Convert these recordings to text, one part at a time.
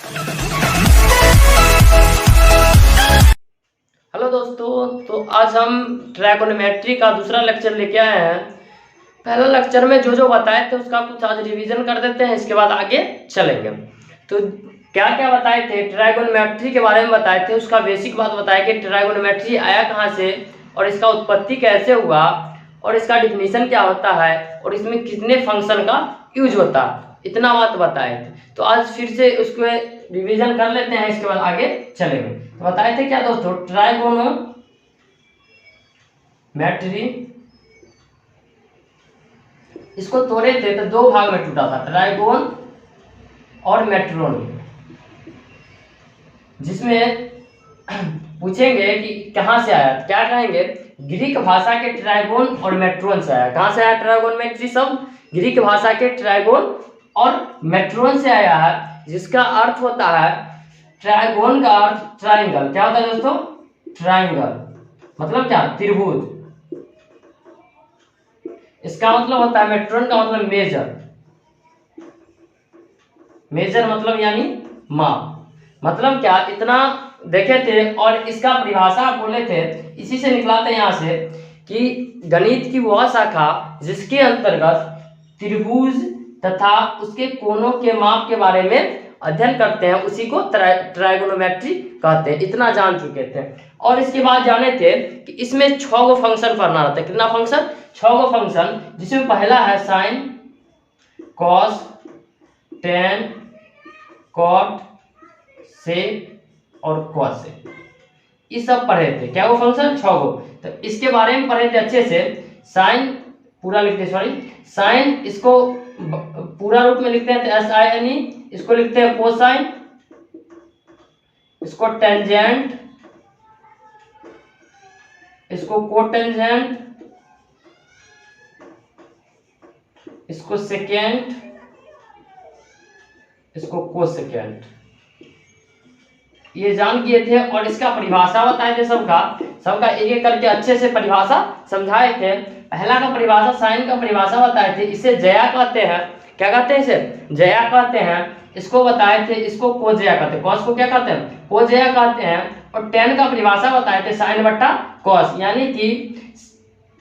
Hello दोस्तों, तो आज हम ट्राइगोनोमेट्री का दूसरा लेक्चर लेके आए हैं। पहला लेक्चर में जो जो बताए थे उसका कुछ आज रिवीजन कर देते हैं, इसके बाद आगे चलेंगे। तो क्या क्या बताए थे, ट्राइगोनोमेट्री के बारे में बताए थे, उसका बेसिक बात बताया कि ट्राइगोनोमेट्री आया कहाँ से और इसका उत्पत्ति कैसे हुआ और इसका डिफिनीशन क्या होता है और इसमें कितने फंक्शन का यूज होता है, इतना बात बताए थे। तो आज फिर से उसको रिवीजन कर लेते हैं, इसके बाद आगे चलेंगे। तो बताए थे क्या दोस्तों, ट्राइगोनोमेट्री, इसको तोड़े थे तो दो भाग में टूटा था, ट्राइगोन और मेट्रोन, जिसमें पूछेंगे कि कहाँ से आया, क्या कहेंगे, ग्रीक भाषा के ट्राइगोन और मेट्रोन से आया। कहाँ से आया ट्राइगोनोमेट्री शब्द? ग्रीक भाषा के ट्राइगोन और मेट्रोन से आया है, जिसका अर्थ होता है, ट्राइगोन का अर्थ ट्राइंगल। क्या होता है दोस्तों? ट्राइंगल मतलब क्या? त्रिभुज। इसका मतलब होता है, मेट्रोन का मतलब मेजर, मेजर मतलब यानी माप। मतलब क्या, इतना देखे थे। और इसका परिभाषा बोले थे, इसी से निकलाते यहाँ से कि गणित की वह शाखा जिसके अंतर्गत त्रिभुज तथा उसके कोनों के माप के बारे में अध्ययन करते हैं, उसी को ट्राइगोनोमेट्री कहते हैं। इतना जान चुके थे। और इसके बाद जाने थे कि इसमें 6 गो फंक्शन पढ़ना रहता है। कितना फंक्शन? 6 गो फंक्शन, जिसमें पहला है साइन, कॉस, टेन, कॉट, सेक और कॉसेक। ये सब पढ़े थे। क्या वो फंक्शन? 6 गो। तो इसके बारे में पढ़े थे अच्छे से। साइन पूरा लिखते हैं, सॉरी, साइन इसको पूरा रूप में लिखते हैं SINE, इसको लिखते हैं कोसाइन, इसको टेंजेंट, इसको कोटेंजेंट, इसको सेकेंड, इसको कोसेकेंट। ये जान किए थे। और इसका परिभाषा बताए थे, सबका एक एक करके अच्छे से परिभाषा समझाए थे। पहला का परिभाषा, साइन का परिभाषा बताए थे। इसे जया कहते हैं। क्या कहते हैं? इसे जया कहते हैं। इसको बताए थे, इसको कोजया कहते हैं। कॉस को क्या कहते हैं? कोजया कहते हैं। और टेन का परिभाषा बताए थे, साइन बट्टा कॉस, यानी कि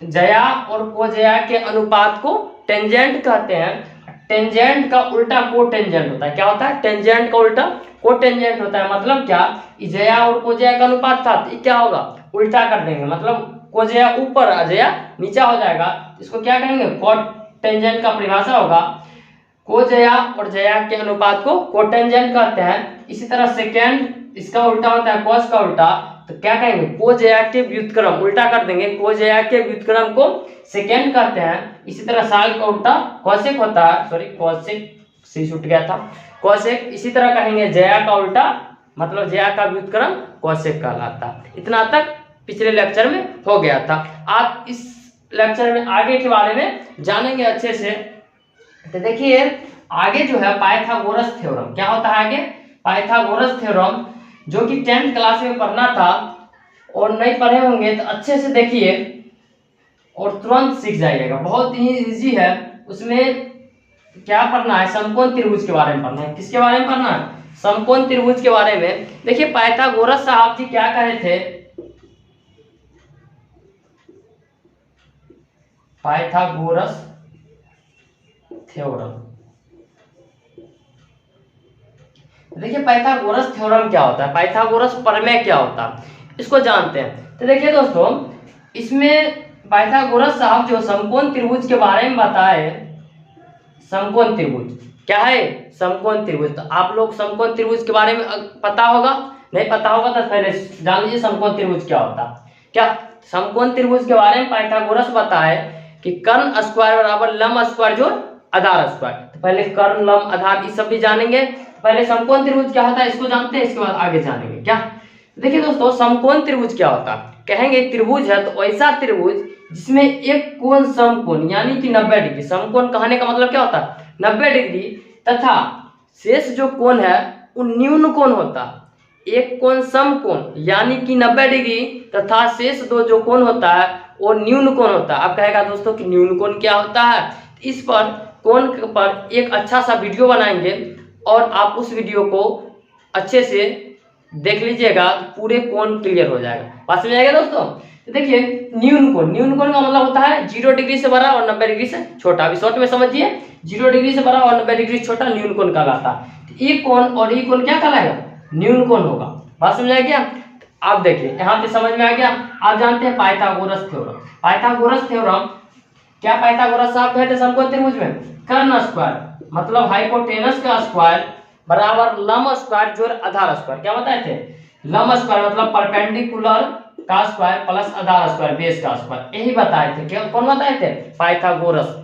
जया और कोजया के अनुपात को टेंजेंट कहते हैं। टेंजेंट का उल्टा कोटेंजेंट होता है। क्या होता है? टेंजेंट का उल्टा कोटेंजेंट होता है। मतलब क्या, जया और कोजया का अनुपात था, तो क्या होगा? उल्टा कर देंगे, मतलब कोजया ऊपर आ जया नीचा हो जाएगा। इसको क्या कहेंगे? कोटेंजेंट का परिभाषा होगा, कोजया और जया के अनुपात को कोटेंजेंट कहते हैं। इसी तरह सेकेंड, इसका उल्टा होता है कॉस का उल्टा, तो क्या कहेंगे? कोजया के व्युत्क्रम, उल्टा कर देंगे, कोजया के व्युत्क्रम को सेकेंड कहते हैं। इसी तरह साल का उल्टा कॉसेक होता है, सॉरी कॉसेक से छूट गया था, कॉसेक। इसी तरह कहेंगे जया का उल्टा, मतलब जया का व्युत्क्रम कॉसेक कहलाता। इतना तक पिछले लेक्चर में हो गया था। आप इस लेक्चर में आगे के बारे में जानेंगे अच्छे से। तो देखिए आगे जो है पाइथागोरस थ्योरम। क्या होता है आगे? पाइथागोरस थ्योरम, जो कि 10th क्लास में पढ़ना था और नहीं पढ़े होंगे तो अच्छे से देखिए और तुरंत सीख जाइएगा। बहुत ही इजी है। उसमें क्या पढ़ना है? समकोण त्रिभुज के बारे में पढ़ना है। किसके बारे में पढ़ना है? समकोण त्रिभुज के बारे में। देखिए पाइथागोरस साहब जी क्या कहे थे, पाइथागोरस थ्योरम। देखिए पाइथागोरस थ्योरम क्या होता है, पाइथागोरस प्रमेय क्या होता है, इसको जानते हैं। तो देखिए दोस्तों, इसमें पाइथागोरस साहब जो समकोण त्रिभुज के बारे में बताए, समकोण त्रिभुज क्या है? समकोण त्रिभुज। तो आप लोग समकोण त्रिभुज के बारे में पता होगा, नहीं पता होगा तो पहले जान लीजिए समकोण त्रिभुज क्या होता है। क्या समकोण त्रिभुज के बारे में पाइथागोरस बताए कि कर्ण स्क्वायर बराबर लंब स्क्वायर जोड़ आधार स्क्वायर। तो पहले कर्ण, लंब, आधार ये सब भी जानेंगे। पहले समकोण त्रिभुज क्या होता है इसको जानते हैं, इसके बाद आगे जानेंगे। क्या देखिए दोस्तों, समकोण त्रिभुज क्या होता है? कहेंगे त्रिभुज है तो ऐसा त्रिभुज जिसमें एक कोण समकोण यानी कि 90 डिग्री, समकोण कहने का मतलब क्या होता है? 90 डिग्री, तथा शेष जो कोण है वो न्यून कोण होता है। एक कोण समकोण यानी कि 90 डिग्री तथा शेष दो जो कोण होता है वो न्यून कोण होता है। अब कहेगा दोस्तों कि न्यून कोण क्या होता है? इस पर कोण पर एक अच्छा सा वीडियो बनाएंगे और आप उस वीडियो को अच्छे से देख लीजिएगा तो पूरे कोण क्लियर हो जाएगा। बात समझ आएगा दोस्तों। तो देखिए न्यून कोण का मतलब होता है 0 डिग्री से बड़ा और 90 डिग्री से छोटा। अभी शॉर्ट में समझिए, 0 डिग्री से बड़ा और 90 डिग्री से छोटा न्यून कोण कहलाता है। तो ये कोण और ये कोण क्या कहलाएगा? न्यून कोण होगा। बात समझ आ गया? आप देखिए यहाँ पे समझ में आ गया। आप जानते हैं पाइथागोरस थ्योरम। पाइथागोरस थ्योरम क्या? पाइथागोरस साहब कहते हैं समकोण त्रिभुज में कर्ण स्क्वायर मतलब हाइपोटेनस का स्क्वायर बराबर लंब स्क्वायर जोड़ आधार स्क्वायर। क्या बताए थे? लंब स्क्वायर मतलब परपेंडिकुलर का स्क्वायर प्लस आधार स्क्वायर बेस का स्क्वायर। यही बताए थे। क्या कौन बताए थे? पाइथागोरस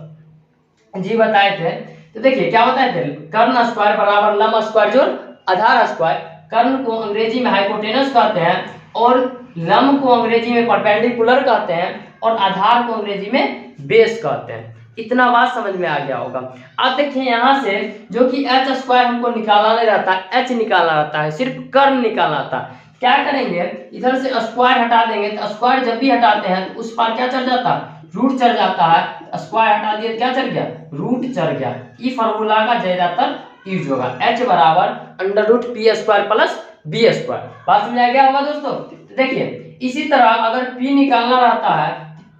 जी बताए थे। तो देखिए क्या बताए थे? कर्ण स्क्वायर बराबर लंब स्क्वायर जोड़ आधार स्क्वायर। कर्ण को अंग्रेजी में हाइपोटेनस कहते हैं और लंब को अंग्रेजी में परपेंडिकुलर कहते हैं और आधार को अंग्रेजी में बेस कहते हैं। इतना बात समझ में आ गया होगा। अब देखिए यहाँ से जो कि एच स्क्वायर हमको निकालना नहीं रहता, एच निकालना रहता है, सिर्फ कर्ण निकालना रहता है। क्या करेंगे? इधर से स्क्वायर हटा देंगे तो स्क्वायर जब भी हटाते हैं तो उस पर क्या चढ़ जाता है? रूट चढ़ जाता है। स्क्वायर हटा दिए क्या चढ़ गया? रूट चढ़ गया। ये फॉर्मूला का ज्यादातर यूज होगा। एच बराबर under root P square plus B square. बात समझ आ गया होगा दोस्तों। तो देखिए इसी तरह अगर पी निकालना रहता है,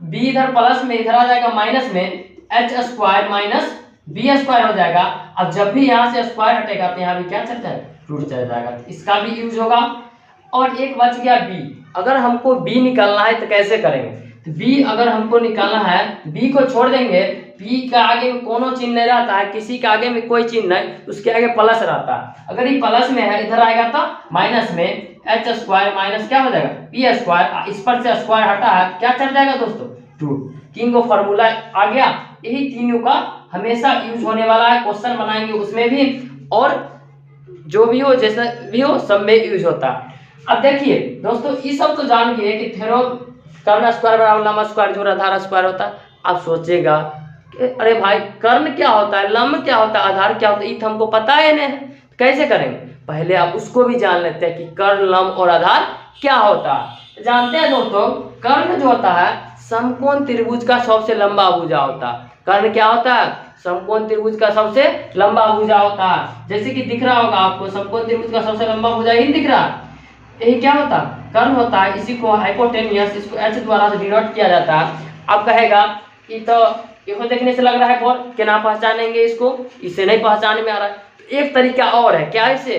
बी इधर प्लस में इधर आ जाएगा माइनस में, H square minus B square हो जाएगा। अब जब भी यहाँ से स्क्वायर हटेगा तो यहाँ भी क्या चलता है? रूट चल जाएगा। तो इसका भी यूज होगा। और एक बच गया बी। अगर हमको बी निकालना है तो कैसे करेंगे? तो बी अगर हमको निकालना है, बी को छोड़ देंगे, बी का आगे में कोनो चिन्ह नहीं रहता है, किसी के आगे में कोई चिन्ह नहीं, उसके आगे प्लस रहता है। अगर ये प्लस में है इधर आएगा तो माइनस में एच स्क्वायर माइनस क्या हो जाएगा? P square. इस पर से स्क्वायर हटा है क्या चल जाएगा दोस्तों? रूट। तीन को फॉर्मूला आ गया। यही तीनों का हमेशा यूज होने वाला है। क्वेश्चन बनाएंगे उसमें भी और जो भी हो जैसा भी हो सब में यूज होता है। अब देखिए दोस्तों ये सब तो जान गए कि थ्योरम कर्ण स्क्वायर बराबर लंब स्क्वायर जोड़ आधार स्क्वायर होता है। आप सोचेगा कि अरे भाई कर्ण क्या होता है, लंब क्या होता है, आधार क्या होता है, ये तो हमको पता है नहीं, कैसे करेंगे? पहले आप उसको भी जान लेते हैं कि कर्ण लंब और आधार क्या होता है। जानते हैं दोस्तों कर्ण जो होता है समकोण त्रिभुज का सबसे लंबा भुजा होता है। कर्ण क्या होता है? समकोण त्रिभुज का सबसे लंबा भुजा होता है। जैसे कि दिख रहा होगा आपको समकोण त्रिभुज का सबसे लंबा भुजा ही दिख रहा है। यही क्या होता है? कर्ण होता है। इसी को हाइपोटेनियस, इसको एच द्वारा से डिनोट किया जाता है। अब कहेगा कि तो इसको देखने से लग रहा है बोर के ना पहचानेंगे इसको, इसे नहीं पहचाने में आ रहा है। एक तरीका और है क्या इसे,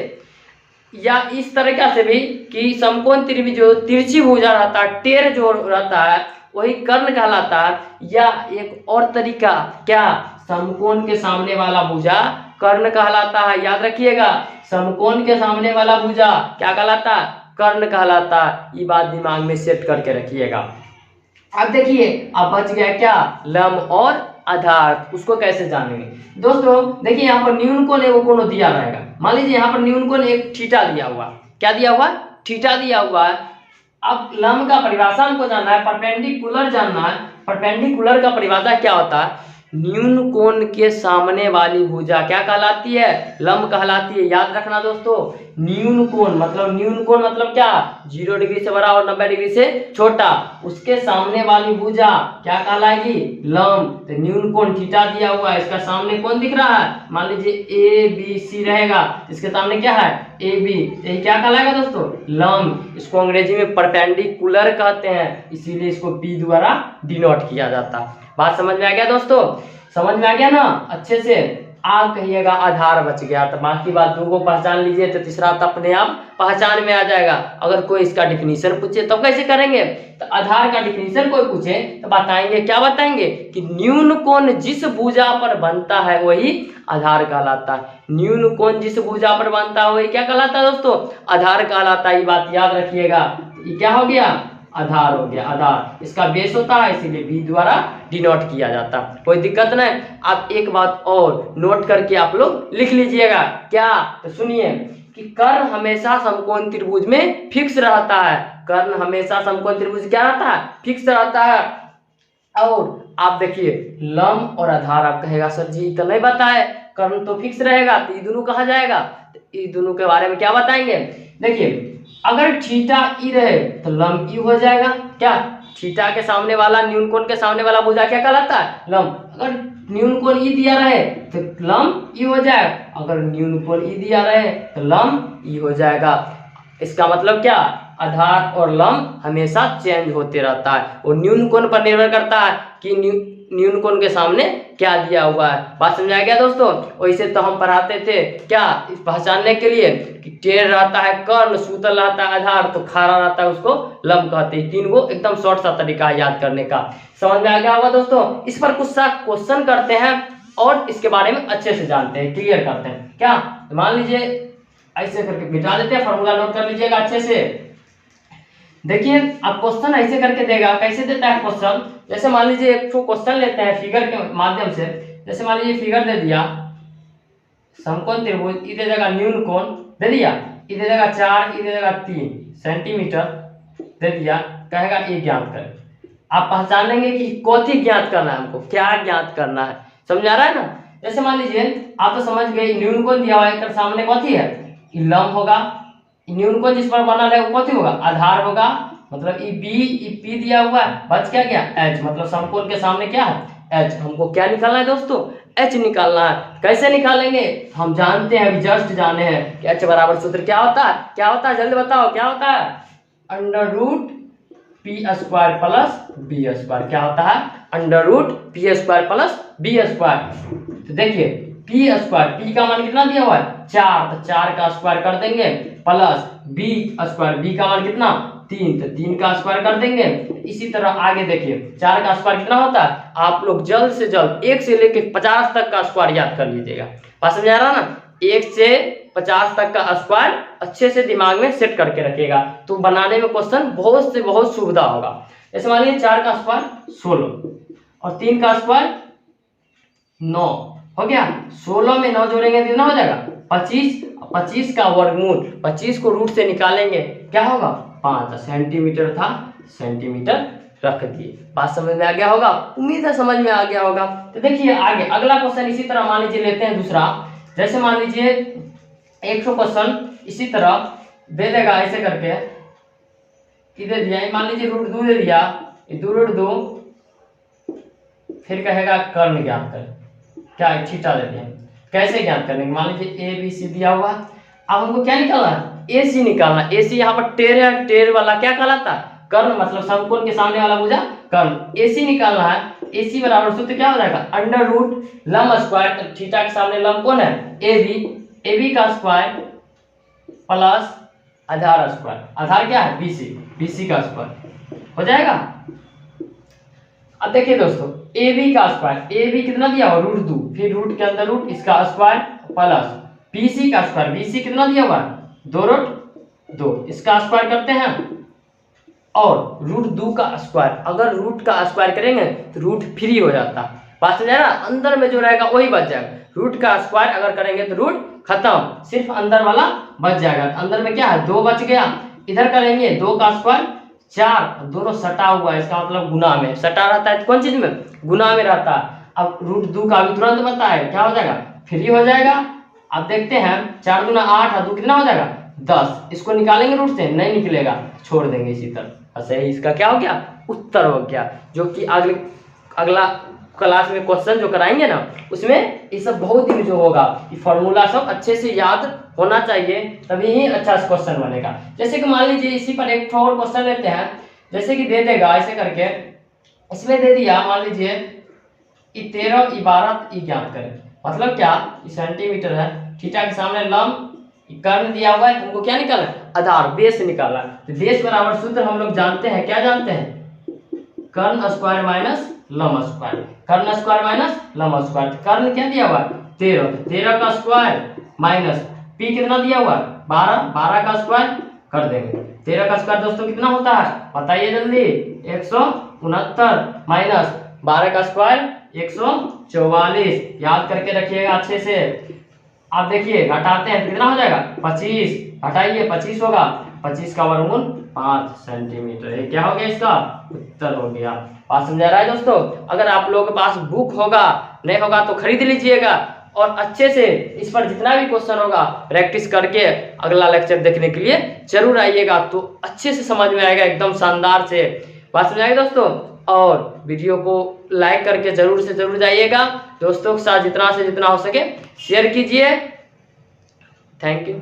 या इस तरीका से भी कि समकोण त्रिभुज जो तिरछी भुजा रहता है, टेढ़ जो रहता है वही कर्ण कहलाता है। या एक और तरीका क्या, समकोण के सामने वाला भुजा कर्ण कहलाता है। याद रखिएगा समकोण के सामने वाला भुजा क्या कहलाता है? कर्ण कहलाता है। ये बात दिमाग में सेट करके रखिएगा। अब देखिए अब बच गया क्या? लंब और आधार। उसको कैसे जानेंगे दोस्तों? देखिए यहाँ पर न्यून कोण एवं कोण दिया रहेगा। मान लीजिए यहाँ पर न्यून कोण एक थीटा दिया हुआ, क्या दिया हुआ? थीटा दिया हुआ है। अब लंब का परिभाषा हमको जानना है, परपेंडिकुलर जानना है। परपेंडिकुलर का परिभाषा क्या होता है? न्यून कोण के सामने वाली भुजा क्या कहलाती है? लंब कहलाती है। याद रखना दोस्तों न्यून कोण मतलब क्या? 0 डिग्री से बड़ा और 90 डिग्री से छोटा, उसके सामने वाली भुजा क्या कहलाएगी? लंब। तो न्यून कोण थीटा दिया हुआ है, इसका सामने कौन दिख रहा है? मान लीजिए ए बी सी रहेगा, इसके सामने क्या है? A B. ये क्या कहलाएगा दोस्तों? लंब। इसको अंग्रेजी में परपेंडिकुलर कहते हैं, इसीलिए इसको पी द्वारा डिनोट किया जाता है। बात समझ में आ गया दोस्तों? समझ में आ गया ना अच्छे से? आप कहिएगा आधार बच गया, तो बाकी बात दो को पहचान लीजिए तो तीसरा तो अपने आप पहचान में आ जाएगा। अगर कोई इसका डिफिनीशन पूछे तो कैसे करेंगे? तो आधार का डिफिनीशन कोई पूछे तो बताएंगे, क्या बताएंगे कि न्यून कोण जिस भुजा पर बनता है वही आधार कहलाता है। न्यून कोण जिस भुजा पर बनता है वही क्या कहलाता है दोस्तों? आधार कहलाता है। ये बात याद रखिएगा। ये क्या हो गया? आधार हो गया। आधार इसका बेस होता है, इसीलिए बी द्वारा डिनोट किया जाता है। कोई दिक्कत नहीं। आप एक बात और नोट करके आप लोग लिख लीजिएगा। क्या? तो सुनिए कि कर्ण हमेशा समकोण त्रिभुज में फिक्स रहता है। कर्ण हमेशा समकोण त्रिभुज क्या रहता है? फिक्स रहता है। और आप देखिए लंब और आधार, आप कहेगा सर जी तो नहीं बताए, कर्ण तो फिक्स रहेगा तो ये दोनों कहा जाएगा। तो ये दोनों के बारे में क्या बताएंगे? देखिए अगर थीटा ई रहे तो लंब ई हो जाएगा। क्या? थीटा के सामने वाला न्यून कोण के सामने वाला भुजा क्या कहलाता है? लंब। अगर न्यून कोण ई दिया रहे तो लंब ई हो जाएगा, अगर न्यून कोण ई दिया रहे तो लंब ई हो जाएगा। इसका मतलब क्या, आधार और लंब हमेशा चेंज होते रहता है, वो न्यून कोण पर निर्भर करता है कि न्यून कोण के सामने क्या दिया हुआ है। बात समझ आ गया दोस्तों। वैसे तो हम पढ़ाते थे क्या, इस पहचानने के लिए कि टेढ़ रहता है कर्ण, सूतल रहता है आधार, तो खारा रहता है उसको लंब कहते हैं। 3 गो एकदम शॉर्ट सा तरीका है याद करने का। समझ में आ गया होगा दोस्तों। इस पर कुछ सा क्वेश्चन करते हैं और इसके बारे में अच्छे से जानते हैं, क्लियर करते हैं। क्या मान लीजिए ऐसे करके मिटा देते हैं, फॉर्मूला नोट कर लीजिएगा अच्छे से। देखिए अब क्वेश्चन ऐसे करके देगा, कैसे देता है क्वेश्चन, जैसे मान लीजिए एक तो क्वेश्चन लेते हैं फिगर के माध्यम से। जैसे मान लीजिए फिगर दे दिया, समकोण त्रिभुज, ई दे देगा न्यून कोण दे दिया, ई दे देगा 4, ई दे देगा 3 सेंटीमीटर दे दिया, कहेगा ये ज्ञात करें। आप पहचान लेंगे कि कौथी ज्ञात करना है, हमको क्या ज्ञात करना है, समझ आ रहा है ना। जैसे मान लीजिए आप तो समझ गए, न्यून कोण दिया हुआ है, सामने कौथी है, लंब होगा। न्यून कोण जिस पर बना है वो कौथी होगा, आधार होगा, मतलब ई पी दिया हुआ है, बच क्या गया एच, मतलब समकोण के सामने क्या है एच। हमको क्या निकालना है दोस्तों, एच निकालना है। कैसे निकालेंगे, हम जानते हैं, अभी जस्ट जाने हैं कि एच बराबर सूत्र क्या होता है, क्या होता है जल्दी बताओ क्या होता है, under root P square plus B square. क्या होता है, under root P square plus B square. तो देखिए पी स्क्वायर, पी का मान कितना दिया हुआ है 4, तो 4 का स्क्वायर कर देंगे, प्लस बी स्क्वायर, बी का मान कितना 3, तो 3 का स्क्वायर कर देंगे। इसी तरह आगे देखिए 4 का स्क्वायर कितना होता है, आप लोग जल्द से जल्द 1 से लेके 50 तक का स्क्वायर याद कर लीजिएगा। बात समझ आ रहा ना, 1 से 50 तक का स्क्वायर अच्छे से दिमाग में सेट करके रखिएगा, तो बनाने में क्वेश्चन बहुत से बहुत सुविधा होगा। जैसे मान लीजिए 4 का स्क्वायर 16 और 3 का स्क्वायर 9 हो गया, 16 में 9 जोड़ेंगे तो कितना हो जाएगा 25, 25 का वर्गमूल, 25 को रूट से निकालेंगे क्या होगा 5 सेंटीमीटर था, सेंटीमीटर रख दिए। बात समझ में आ गया होगा, उम्मीद है समझ में आ गया होगा। तो देखिए आगे अगला क्वेश्चन इसी तरह मान लीजिए लेते हैं दूसरा। जैसे मान लीजिए एक क्वेश्चन इसी तरह दे देगा ऐसे करके, दे दिया मान लीजिए रूट 2 दे दिया, 2 रूट 2, फिर कहेगा कर्ण ज्ञात करें, क्या थीटा देते हैं, कैसे ज्ञात करेंगे। मान लीजिए ए बी सी दिया हुआ, अब हमको क्या निकालना है, ए सी निकालना। ए सी यहाँ पर टेढ़ है, टेढ़ वाला क्या कहलाता है कर्ण, मतलब समकोण के सामने वाला भुजा कर्ण। ए सी निकालना है, ए सी बराबर सूत्र क्या हो जाएगा अंडर रूट लंब स्क्वायर, तो थीटा के सामने लंब कौन है ए बी का स्क्वायर प्लस आधार स्क्वायर, आधार क्या है बी सी का स्क्वायर हो जाएगा। अब देखिए दोस्तों ए बी का स्क्वायर, ए बी कितना दिया हुआ रूट 2, फिर रूट के अंदर रूट इसका स्क्वायर प्लस बी सी का स्क्वायर, बी सी कितना दिया हुआ 2 रूट 2, इसका स्क्वायर करते हैं और रूट 2 का स्क्वायर, अगर रूट का स्क्वायर करेंगे तो रूट फ्री हो जाता है। बात समझ रहा, अंदर में जो रहेगा वही बच जाएगा। रूट का स्क्वायर अगर करेंगे तो रूट खत्म, सिर्फ अंदर वाला बच जाएगा। अंदर में क्या है 2 बच गया, इधर करेंगे 2 का स्क्वायर 4, दोनों सटा हुआ है, इसका मतलब गुना में सटा रहता है, कौन चीज में गुना में रहता है। अब रूट 2 का भी तुरंत बनता है, क्या हो जाएगा फ्री हो जाएगा। अब देखते हैं 4 दूना 8 और 2 कितना हो जाएगा 10, इसको निकालेंगे रूट से नहीं निकलेगा, छोड़ देंगे इसी तरह। सही इसका क्या हो गया उत्तर हो गया, जो कि अगला क्लास में क्वेश्चन जो कराएंगे ना उसमें ये सब बहुत ही जो होगा, ये फॉर्मूला सब अच्छे से याद होना चाहिए, तभी ही अच्छा क्वेश्चन बनेगा। जैसे कि मान लीजिए इसी पर एक और क्वेश्चन लेते हैं, जैसे कि दे देगा ऐसे करके, इसमें दे दिया मान लीजिए 13 12 ज्ञात करें, मतलब क्या सेंटीमीटर है, थीटा के सामने लंब कर्ण दिया हुआ है, तुमको क्या निकालना है आधार बेस निकालना है। तो बेस बराबर सूत्र हम लोग जानते हैं, क्या जानते हैं कर्ण स्क्वायर माइनस लंब स्क्वायर, कर्ण स्क्वायर माइनस लंब स्क्वायर। कर्ण क्या दिया हुआ है 13, 13 का स्क्वायर माइनस पी कितना दिया हुआ है 12, 12 का स्क्वायर कर देंगे। 13 का स्क्वायर दोस्तों कितना होता है बताइए जल्दी 169 माइनस 12 का स्क्वायर 144, याद करके रखिएगा अच्छे से। आप देखिए घटाते हैं कितना हो जाएगा 25, हटाइए 25 होगा, 25 का वर्गमूल 5 सेंटीमीटर, ये क्या हो गया इसका उत्तर हो गया। बात समझा रहा है दोस्तों। अगर आप लोगों के पास बुक होगा नहीं होगा तो खरीद लीजिएगा और अच्छे से इस पर जितना भी क्वेश्चन होगा प्रैक्टिस करके अगला लेक्चर देखने के लिए जरूर आइएगा, तो अच्छे से समझ में आएगा एकदम शानदार से। बात समझ आएगी दोस्तों। और वीडियो को लाइक करके जरूर से जरूर जाइएगा। दोस्तों के साथ जितना से जितना हो सके शेयर कीजिए। Thank you.